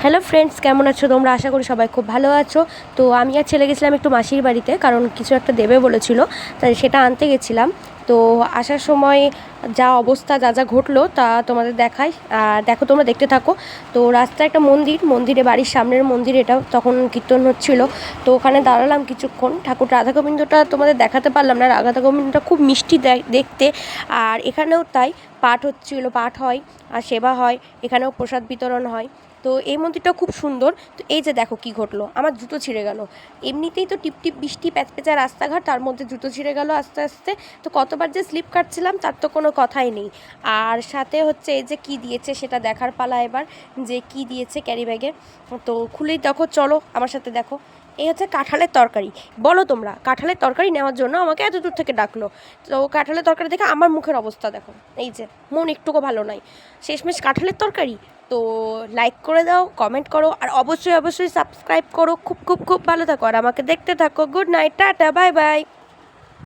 Hello friends, কেমন আছো তোমরা? আশা করি সবাই খুব ভালো আছো। তো আমি আর ছেলে গেছিলাম একটু মাসির বাড়িতে, কারণ কিছু একটা দেবে বলেছিল, তাই সেটা আনতে গেছিলাম। তো আসার সময় যা অবস্থা, যা যা ঘটলো তা তোমাদের দেখাই, আর দেখো, তোমরা দেখতে থাকো। তো রাস্তায় একটা মন্দিরে, বাড়ির সামনের মন্দির এটা, তখন কীর্তন হচ্ছিলো। তো ওখানে দাঁড়ালাম কিছুক্ষণ। ঠাকুর রাধা গোবিন্দটা তোমাদের দেখাতে পারলাম না। রাধা গোবিন্দটা খুব মিষ্টি দেখতে, আর এখানেও তাই। পাঠ হয় আর সেবা হয়, এখানেও প্রসাদ বিতরণ হয়। তো এই মন্দিরটা খুব সুন্দর। তো এই যে দেখো কি ঘটলো, আমার জুতো ছিঁড়ে গেল। এমনিতেই তো টিপটিপ বৃষ্টি, প্যাচপ্যাচা রাস্তাঘাট, তার মধ্যে জুতো ছিঁড়ে গেল আস্তে আস্তে। তো কতবার যে স্লিপ কাটছিলাম তার তো কোনো কথাই নেই। আর সাথে হচ্ছে এই যে কি দিয়েছে সেটা দেখার পালা এবার, যে কি দিয়েছে ক্যারি ব্যাগে। তো খুলেই দেখো, চলো আমার সাথে দেখো। এই হচ্ছে কাঁঠালের তরকারি। বলো তোমরা, কাঁঠালের তরকারি নেওয়ার জন্য আমাকে এত দূর থেকে ডাকলো। তো কাঁঠালের তরকারি দেখে আমার মুখের অবস্থা দেখো, এই যে মন একটুকু ভালো নয়। শেষমেশ কাঁঠালের তরকারি। তো লাইক করে দাও, কমেন্ট করো, আর অবশ্যই অবশ্যই সাবস্ক্রাইব করো। খুব খুব খুব ভালো থাকো আর আমাকে দেখতে থাকো। Good night, tata, bye bye.